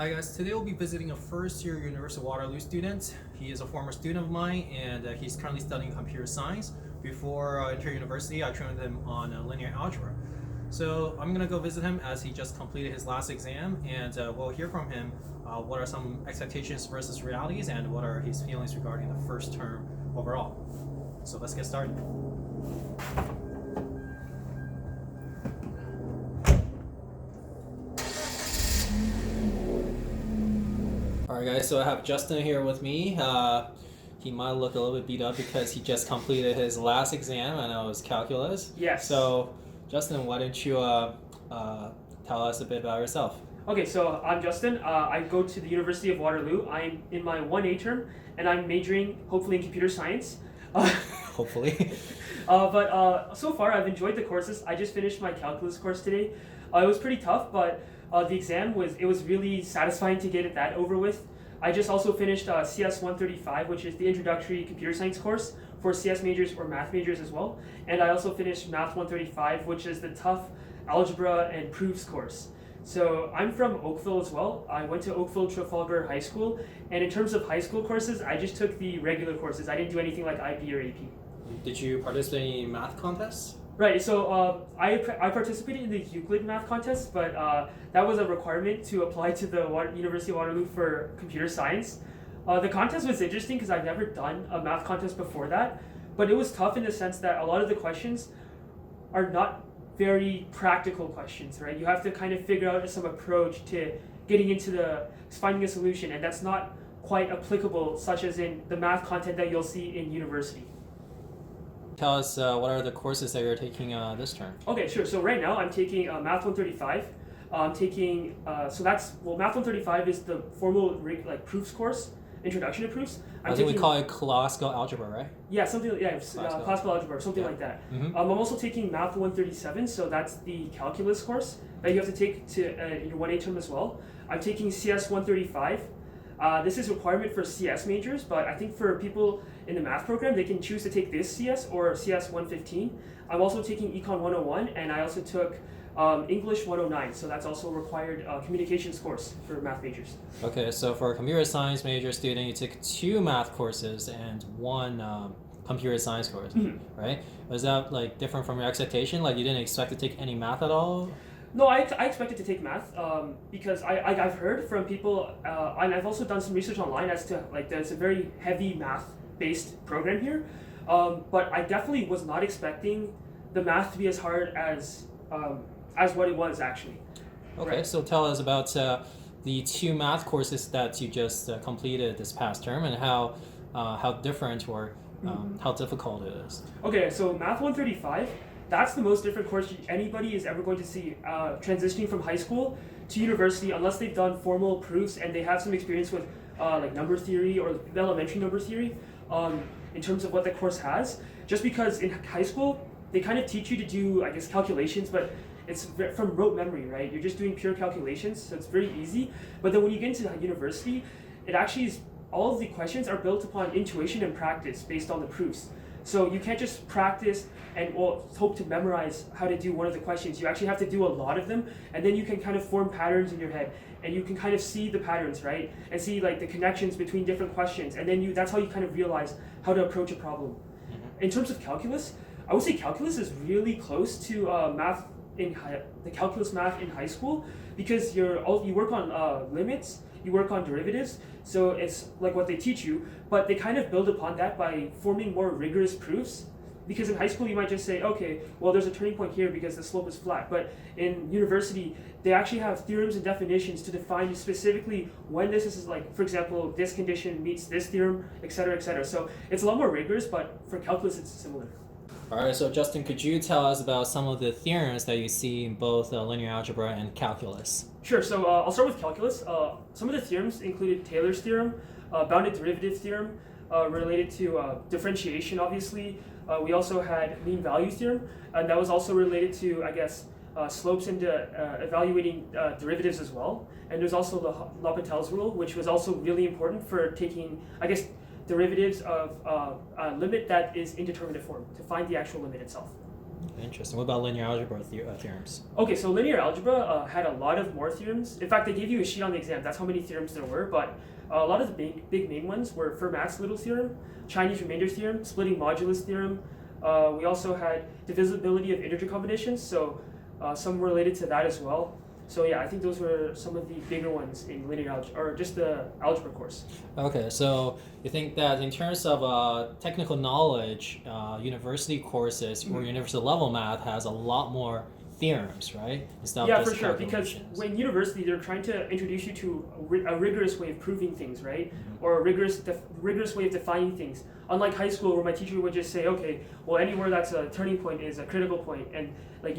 Hi guys, today we'll be visiting a first-year University of Waterloo student. He is a former student of mine and he's currently studying computer science. Before entering university, I trained him on linear algebra. So I'm going to go visit him as he just completed his last exam, and we'll hear from him what are some expectations versus realities and what are his feelings regarding the first term overall. So let's get started. Alright guys, so I have Justin here with me. He might look a little bit beat up because he just completed his last exam. I know it was calculus. Yes. So Justin, why don't you tell us a bit about yourself? Okay, so I'm Justin. I go to the University of Waterloo. I'm in my 1A term, and I'm majoring hopefully in computer science. Hopefully. But so far I've enjoyed the courses. I just finished my calculus course today. It was pretty tough, but the exam was really satisfying to get that over with. I just also finished CS 135, which is the introductory computer science course for CS majors or math majors as well. And I also finished Math 135, which is the tough algebra and proofs course. So I'm from Oakville as well. I went to Oakville Trafalgar High School, and in terms of high school courses, I just took the regular courses. I didn't do anything like IB or AP. Did you participate in any math contests? Right, so I participated in the Euclid math contest, but that was a requirement to apply to the University of Waterloo for computer science. The contest was interesting because I've never done a math contest before that, but it was tough in the sense that a lot of the questions are not very practical questions, right? You have to kind of figure out some approach to getting into finding a solution, and that's not quite applicable, such as in the math content that you'll see in university. Tell us what are the courses that you're taking this term? Okay, sure. So right now I'm taking Math 135. I'm taking Math 135 is the formal proofs course, introduction to proofs. I think we call it classical algebra, right? Yeah, classical algebra or something like that. Mm-hmm. I'm also taking Math 137, so that's the calculus course that you have to take to your 1A term as well. I'm taking CS 135. This is a requirement for CS majors, but I think for people in the math program, they can choose to take this CS or CS 115. I'm also taking Econ 101, and I also took English 109, so that's also a required communications course for math majors. Okay, so for a computer science major student, you took 2 math courses and 1 computer science course, Mm-hmm. right? Was that like different from your expectation? Like you didn't expect to take any math at all? No, I expected to take math because I've heard from people, and I've also done some research online as to there's a very heavy math-based program here, but I definitely was not expecting the math to be as hard as what it was actually. Okay, right. So tell us about the 2 math courses that you just completed this past term and how different or how difficult it is. Okay, so Math 135. That's the most different course anybody is ever going to see transitioning from high school to university, unless they've done formal proofs and they have some experience with number theory or elementary number theory in terms of what the course has. Just because in high school, they kind of teach you to do, I guess, calculations, but it's from rote memory, right? You're just doing pure calculations, so it's very easy. But then when you get into university, it actually is, all of the questions are built upon intuition and practice based on the proofs. So you can't just practice and hope to memorize how to do one of the questions. You actually have to do a lot of them, and then you can kind of form patterns in your head, and you can kind of see the patterns, right? And see like the connections between different questions, and then that's how you kind of realize how to approach a problem. Mm-hmm. In terms of calculus, I would say calculus is really close to the calculus math in high school, because you work on limits, you work on derivatives, so it's like what they teach you, but they kind of build upon that by forming more rigorous proofs. Because in high school you might just say, okay, well there's a turning point here because the slope is flat, but in university they actually have theorems and definitions to define specifically when this is, like, for example, this condition meets this theorem, etc., etc. So it's a lot more rigorous, but for calculus it's similar. Alright, so Justin, could you tell us about some of the theorems that you see in both linear algebra and calculus? Sure, so I'll start with calculus. Some of the theorems included Taylor's theorem, bounded derivative theorem, related to differentiation, obviously. We also had mean value theorem, and that was also related to, I guess, slopes and evaluating derivatives as well. And there's also the L'Hopital's rule, which was also really important for taking, I guess, derivatives of a limit that is indeterminate form, to find the actual limit itself. Interesting. What about linear algebra theorems? Okay, so linear algebra had a lot of more theorems. In fact, they gave you a sheet on the exam. That's how many theorems there were. But a lot of the big main ones were Fermat's little theorem, Chinese remainder theorem, splitting modulus theorem. We also had divisibility of integer combinations. So some related to that as well. So yeah, I think those were some of the bigger ones in linear algebra, or just the algebra course. Okay, so you think that in terms of technical knowledge, university courses or university level math has a lot more theorems, right? Instead of Yeah, just for sure. Because calculations. when university, they're trying to introduce you to a rigorous way of proving things, right? Or a rigorous way of defining things. Unlike high school, where my teacher would just say, okay, well, anywhere that's a turning point is a critical point, and like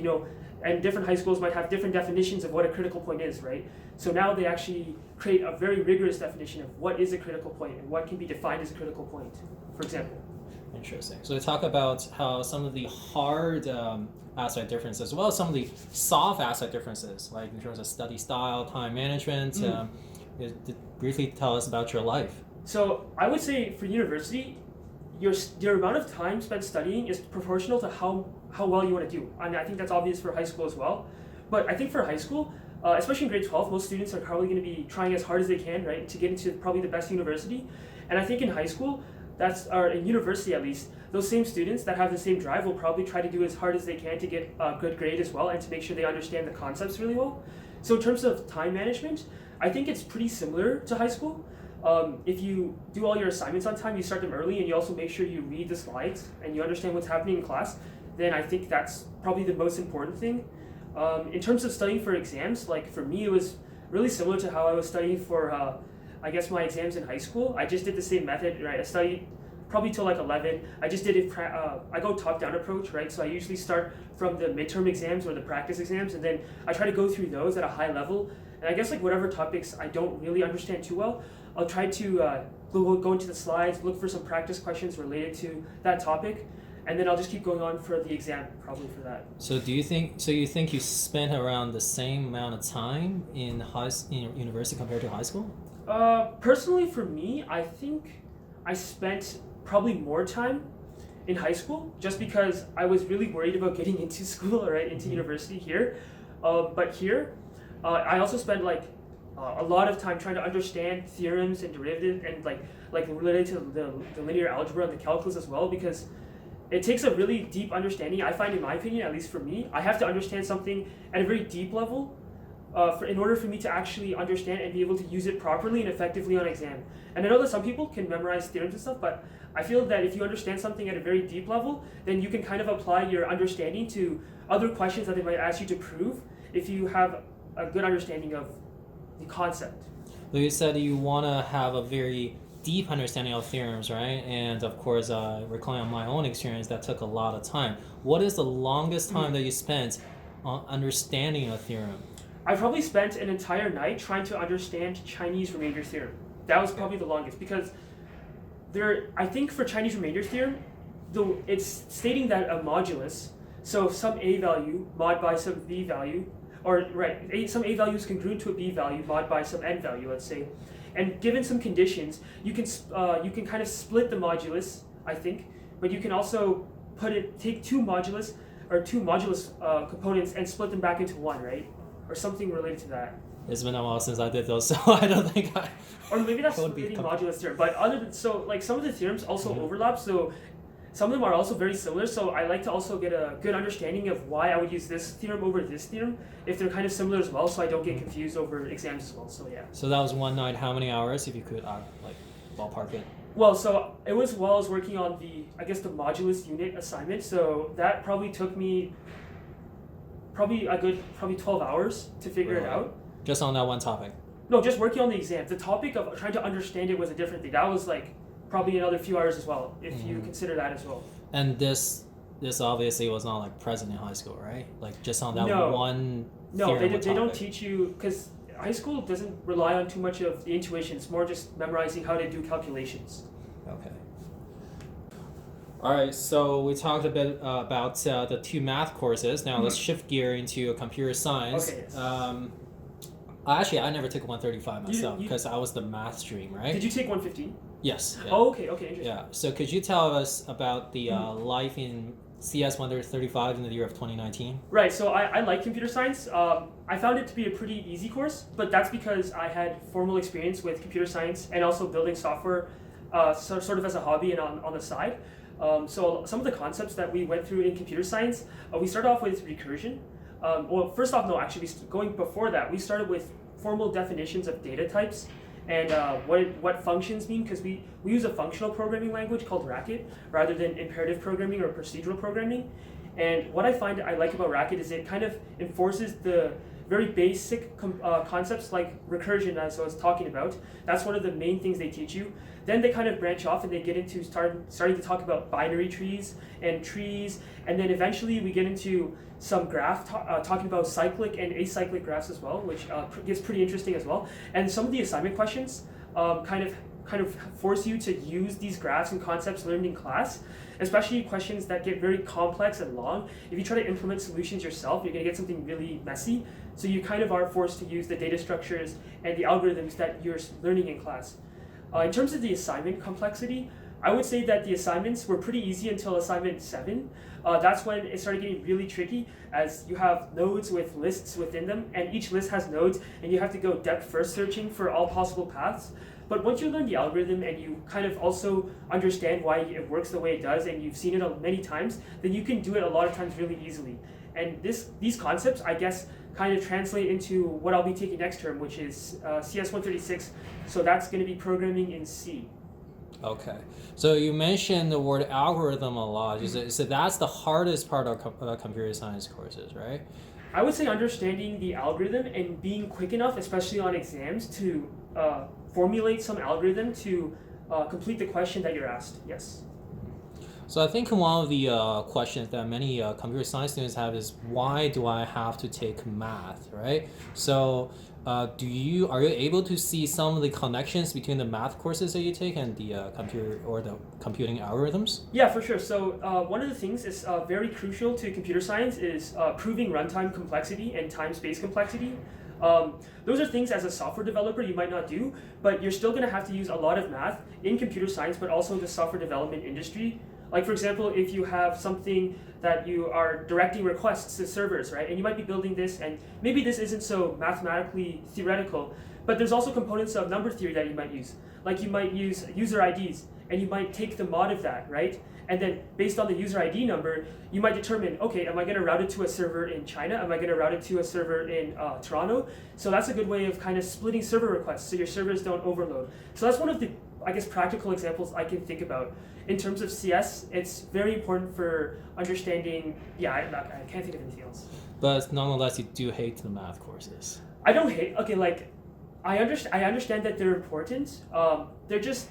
and different high schools might have different definitions of what a critical point is, right? So now they actually create a very rigorous definition of what is a critical point and what can be defined as a critical point, for example. Interesting. So we talk about how some of the hard aspect differences, as well as some of the soft aspect differences, like in terms of study style, time management. Briefly tell us about your life. So I would say for university, your amount of time spent studying is proportional to how well you want to do. And I think that's obvious for high school as well. But I think for high school, especially in grade 12, most students are probably going to be trying as hard as they can, right, to get into probably the best university. And I think in high school, or in university at least, those same students that have the same drive will probably try to do as hard as they can to get a good grade as well and to make sure they understand the concepts really well. So in terms of time management, I think it's pretty similar to high school. If you do all your assignments on time, you start them early, and you also make sure you read the slides and you understand what's happening in class, then I think that's probably the most important thing. In terms of studying for exams, like for me, it was really similar to how I was studying for, I guess, my exams in high school. I just did the same method, right? I studied probably till like 11. I just did it, I go top-down approach, right? So I usually start from the midterm exams or the practice exams, and then I try to go through those at a high level. And I guess like whatever topics I don't really understand too well, I'll try to go into the slides, look for some practice questions related to that topic, and then I'll just keep going on for the exam, probably for that. So you think you spent around the same amount of time in university compared to high school? Personally, for me, I think I spent probably more time in high school, just because I was really worried about getting into school, right, into university here. But here, I also spent like a lot of time trying to understand theorems and derivatives and like related to the linear algebra and the calculus as well, because it takes a really deep understanding. I find, in my opinion, at least for me, I have to understand something at a very deep level in order for me to actually understand and be able to use it properly and effectively on exam. And I know that some people can memorize theorems and stuff, but I feel that if you understand something at a very deep level, then you can kind of apply your understanding to other questions that they might ask you to prove if you have a good understanding of the concept. So you said you want to have a very deep understanding of theorems, right? And of course, recalling on my own experience, that took a lot of time. What is the longest time that you spent on understanding a theorem? I probably spent an entire night trying to understand Chinese remainder theorem. That was probably the longest, because I think for Chinese remainder theorem, it's stating that a modulus, so some a value mod by some b value, or right, some a value is congruent to a b value mod by some n value, let's say, and given some conditions, you can kind of split the modulus, I think, but you can also take two modulus components and split them back into one, right, or something related to that. It's been a while since I did those, so I don't think I. Or maybe that's splitting modulus theorem. But some of the theorems also overlap, so some of them are also very similar. So I like to also get a good understanding of why I would use this theorem over this theorem if they're kind of similar as well, so I don't get confused over exams as well. So yeah. So that was one night. How many hours, if you could ballpark it? Well, so it was while I was working on the modulus unit assignment. So that probably took me a good 12 hours to figure it out. Just on that one topic? No, just working on the exam. The topic of trying to understand it was a different thing. That was like probably another few hours as well, if you consider that as well. And this obviously was not like present in high school, right? Like just on that one. No, they don't teach you, because high school doesn't rely on too much of the intuition. It's more just memorizing how to do calculations. Okay. All right, so we talked a bit about the two math courses. Now let's shift gear into computer science. Okay. Yes. Actually, I never took 135 myself because I was the math stream, right? Did you take 115? Yes. Yeah. Oh, okay, interesting. Yeah. So could you tell us about the life in CS 135 in the year of 2019? Right, so I like computer science. I found it to be a pretty easy course, but that's because I had formal experience with computer science and also building software sort of as a hobby and on the side. So some of the concepts that we went through in computer science, we started off with recursion. Well, first off, no, actually, going before that, we started with formal definitions of data types and what functions mean, because we use a functional programming language called Racket rather than imperative programming or procedural programming. And what I find I like about Racket is it kind of enforces the very basic concepts like recursion, as I was talking about. That's one of the main things they teach you. Then they kind of branch off and they get into starting to talk about binary trees, and then eventually we get into some graph talking about cyclic and acyclic graphs as well, which gets pretty interesting as well. And some of the assignment questions kind of force you to use these graphs and concepts learned in class, especially questions that get very complex and long. If you try to implement solutions yourself, you're going to get something really messy. So you kind of are forced to use the data structures and the algorithms that you're learning in class. In terms of the assignment complexity, I would say that the assignments were pretty easy until assignment 7. That's when it started getting really tricky, as you have nodes with lists within them, and each list has nodes, and you have to go depth first searching for all possible paths. But once you learn the algorithm and you kind of also understand why it works the way it does, and you've seen it many times, then you can do it a lot of times really easily. And these concepts, I guess, kind of translate into what I'll be taking next term, which is CS 136. So that's going to be programming in C. Okay, so you mentioned the word algorithm a lot. So that's the hardest part of computer science courses, right? I would say understanding the algorithm and being quick enough, especially on exams, to formulate some algorithm to complete the question that you're asked. Yes. So I think one of the questions that many computer science students have is, why do I have to take math, right? So are you able to see some of the connections between the math courses that you take and the computing algorithms? Yeah, for sure. So one of the things is very crucial to computer science is proving runtime complexity and time-space complexity. Those are things as a software developer you might not do, but you're still going to have to use a lot of math in computer science, but also the software development industry. Like, for example, if you have something that you are directing requests to servers, right? And you might be building this, and maybe this isn't so mathematically theoretical, but there's also components of number theory that you might use. Like, you might use user IDs, and you might take the mod of that, right? And then based on the user ID number, you might determine, okay, am I going to route it to a server in China? Am I going to route it to a server in Toronto? So that's a good way of kind of splitting server requests so your servers don't overload. So that's one of the, I guess, practical examples I can think about. In terms of CS, it's very important for understanding, I can't think of anything else. But nonetheless, you do hate the math courses. I don't hate, okay, like, I understand that they're important. They're just,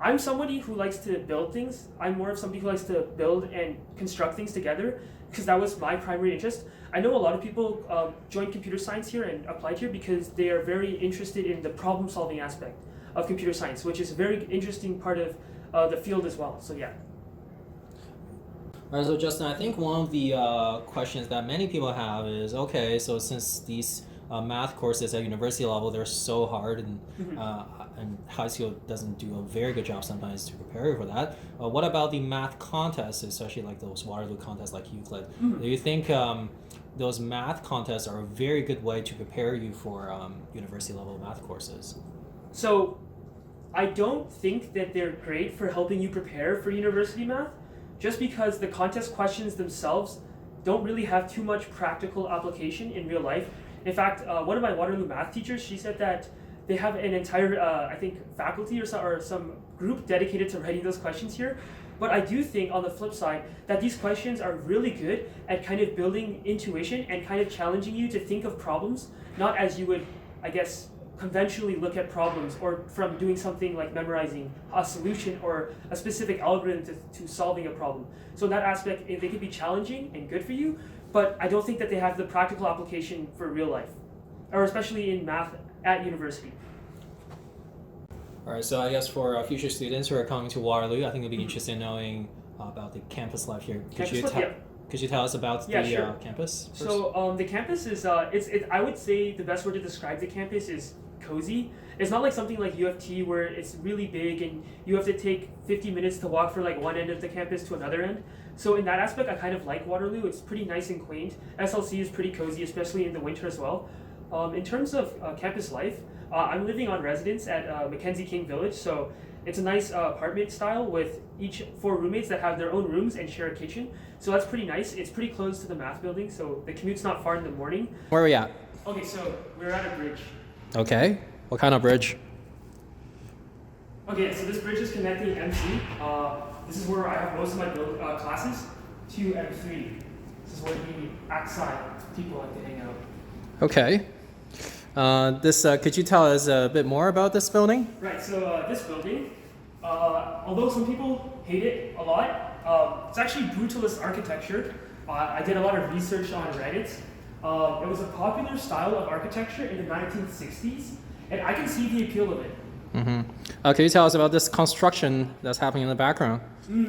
I'm somebody who likes to build things. I'm more of somebody who likes to build and construct things together, because that was my primary interest. I know a lot of people join computer science here and applied here because they are very interested in the problem-solving aspect of computer science, which is a very interesting part of the field as well. So yeah. All right, so Justin, I think one of the questions that many people have is, okay, so since these math courses at university level, they're so hard, and high school doesn't do a very good job sometimes to prepare you for that. What about the math contests, especially like those Waterloo contests like Euclid? Do you think those math contests are a very good way to prepare you for university level math courses? So I don't think that they're great for helping you prepare for university math, just because the contest questions themselves don't really have too much practical application in real life. In fact, one of my Waterloo math teachers, she said that they have an entire, I think, faculty or some group dedicated to writing those questions here. But I do think, on the flip side, that these questions are really good at kind of building intuition and kind of challenging you to think of problems, not as you would, I guess, conventionally look at problems, or from doing something like memorizing a solution or a specific algorithm to solving a problem. So in that aspect, they can be challenging and good for you, but I don't think that they have the practical application for real life, or especially in math at university. All right, so I guess for future students who are coming to Waterloo, I think they'd be interested in knowing about the campus life here. Could you tell us about the campus first? So the campus is, I would say the best word to describe the campus is cozy. It's not like something like U of T where it's really big and you have to take 50 minutes to walk from like one end of the campus to another end. So in that aspect, I kind of like Waterloo. It's pretty nice and quaint. SLC is pretty cozy, especially in the winter as well. In terms of campus life, I'm living on residence at Mackenzie King Village, so it's a nice apartment style with each 4 roommates that have their own rooms and share a kitchen. So that's pretty nice. It's pretty close to the math building, so the commute's not far in the morning. Where are we at? Okay, so we're at a bridge. Okay. What kind of bridge? Okay, so this bridge is connecting MC. This is where I have most of my classes to M3. This is where the outside people like to hang out. Okay. Could you tell us a bit more about this building? Right, so this building, although some people hate it a lot, it's actually brutalist architecture. I did a lot of research on Reddit. It was a popular style of architecture in the 1960s, and I can see the appeal of it. Mm-hmm. Can you tell us about this construction that's happening in the background? Here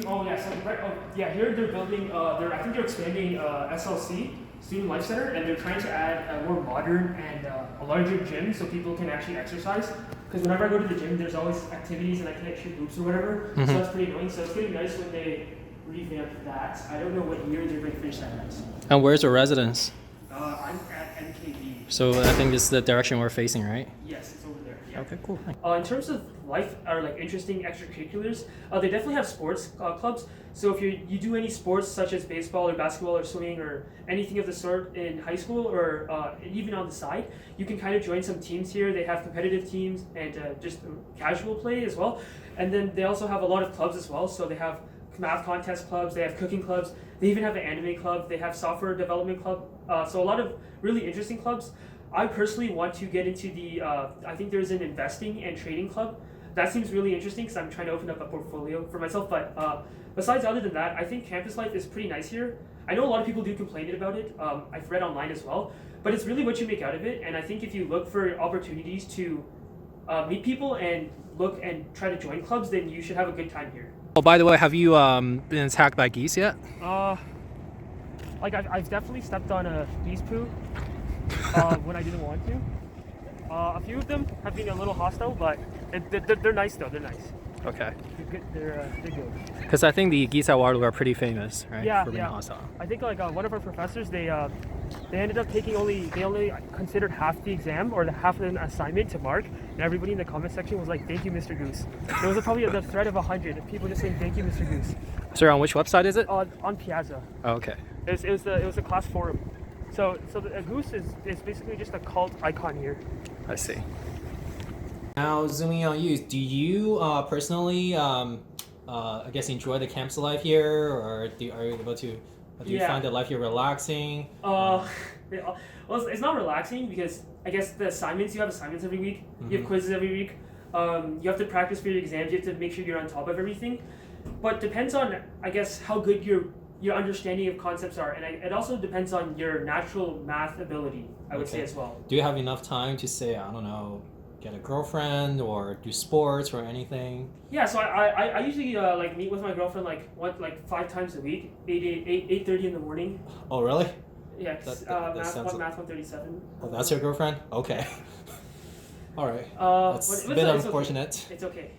they're building, I think they're expanding SLC, Student Life Center, and they're trying to add a more modern and a larger gym so people can actually exercise. Because whenever I go to the gym, there's always activities and I can't shoot hoops or whatever, so that's pretty annoying. So it's getting nice when they revamp that. I don't know what year they're going to finish that next. And where's your residence? I'm at NKV. So I think this is the direction we're facing, right? Yes, it's over there. Yeah. Okay, cool. In terms of life or like interesting extracurriculars, they definitely have sports clubs. So if you do any sports such as baseball or basketball or swimming or anything of the sort in high school or even on the side, you can kind of join some teams here. They have competitive teams and just casual play as well. And then they also have a lot of clubs as well. So they have math contest clubs, they have cooking clubs, they even have an anime club, they have software development club. So a lot of really interesting clubs. I personally want to get into the, I think there's an investing and trading club. That seems really interesting because I'm trying to open up a portfolio for myself. But besides, other than that, I think campus life is pretty nice here. I know a lot of people do complain about it. I've read online as well. But it's really what you make out of it. And I think if you look for opportunities to meet people and look and try to join clubs, then you should have a good time here. Oh, by the way, have you been attacked by geese yet? I've definitely stepped on a geese poo when I didn't want to. A few of them have been a little hostile, but they're nice though. They're nice. Okay. They're good. Because I think the geese at Waterloo are pretty famous, right? Yeah, for being yeah. hostile. I think one of our professors, they ended up taking they only considered half the exam or half an assignment to mark, and everybody in the comment section was like, "Thank you, Mr. Goose." There was probably the thread of 100 of people just saying, "Thank you, Mr. Goose." Sorry, on which website is it? On Piazza. Oh, okay. It was a class forum. So the goose is basically just a cult icon here. I see. Now zooming on you, do you personally, I guess, enjoy the campus life here, or are you able to? Do you find the life here relaxing? Well, it's not relaxing because I guess you have assignments every week. You have quizzes every week. You have to practice for your exams. You have to make sure you're on top of everything. But depends on, I guess, how good your understanding of concepts are, and it also depends on your natural math ability, I would say as well. Do you have enough time to say, I don't know, get a girlfriend or do sports or anything? Yeah, so I usually meet with my girlfriend like 5 times a week, 8:30 in the morning. Oh really? Yeah, math 137. Oh, that's your girlfriend? Okay. All right. That's a bit unfortunate. It's okay.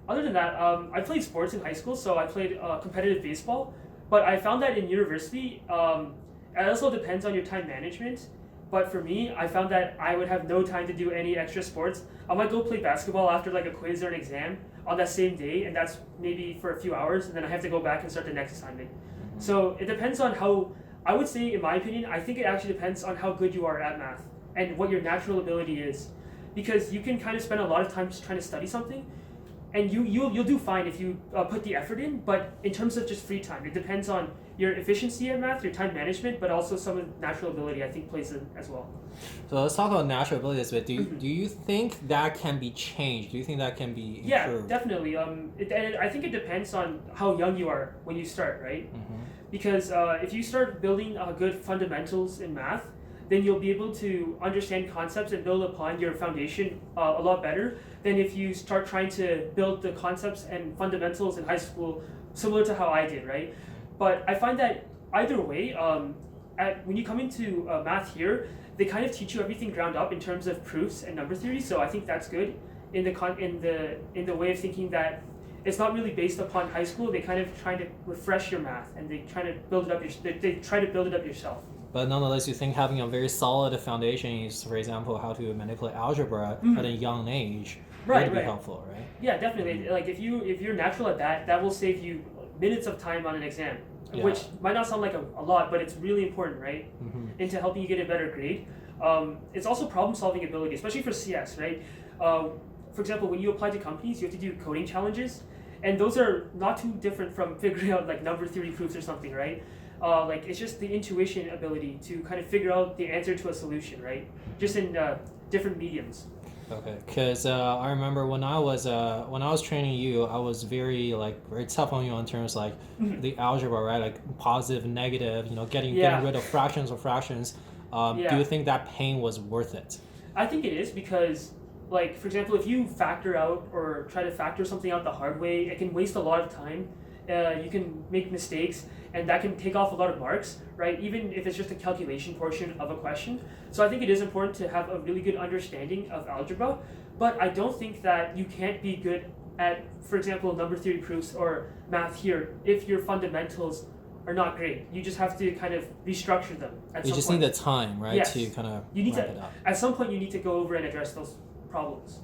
Other than that, I played sports in high school, so I played competitive baseball. But I found that in university, it also depends on your time management. But for me, I found that I would have no time to do any extra sports. I might go play basketball after like a quiz or an exam on that same day, and that's maybe for a few hours, and then I have to go back and start the next assignment. So it depends on how, I would say, in my opinion, I think it actually depends on how good you are at math and what your natural ability is. Because you can kind of spend a lot of time just trying to study something, and you'll do fine if you put the effort in, but in terms of just free time, it depends on your efficiency at math, your time management, but also some of natural ability I think plays in as well. So let's talk about natural abilities a bit. Do you think that can be changed? Do you think that can be improved? Yeah, definitely. I think it depends on how young you are when you start, right? Because if you start building good fundamentals in math, then you'll be able to understand concepts and build upon your foundation a lot better than if you start trying to build the concepts and fundamentals in high school similar to how I did, right? But I find that either way, when you come into math here, they kind of teach you everything ground up in terms of proofs and number theory. So I think that's good in the way of thinking that it's not really based upon high school. They kind of try to refresh your math, and they try to build it up. They try to build it up yourself. But nonetheless, you think having a very solid foundation is, for example, how to manipulate algebra at a young age would be helpful, right? Yeah, definitely. Like if you're natural at that, that will save you minutes of time on an exam, which might not sound like a lot, but it's really important, right? Into helping you get a better grade. It's also problem-solving ability, especially for CS, right? For example, when you apply to companies, you have to do coding challenges, and those are not too different from figuring out like number theory proofs or something, right? Like it's just the intuition ability to kind of figure out the answer to a solution, right? Just in different mediums. Okay, because I remember when I was training you, I was very tough on you in terms like the algebra, right? Like positive, negative, getting rid of fractions or fractions. Do you think that pain was worth it? I think it is because, like, for example, if you factor out or try to factor something out the hard way, it can waste a lot of time. You can make mistakes, and that can take off a lot of marks, right? Even if it's just a calculation portion of a question. So I think it is important to have a really good understanding of algebra, but I don't think that you can't be good at, for example, number theory proofs or math here if your fundamentals are not great. You just have to kind of restructure them at some point. You just need the time, right, to kind of you need wrap to, it up. At some point, you need to go over and address those problems.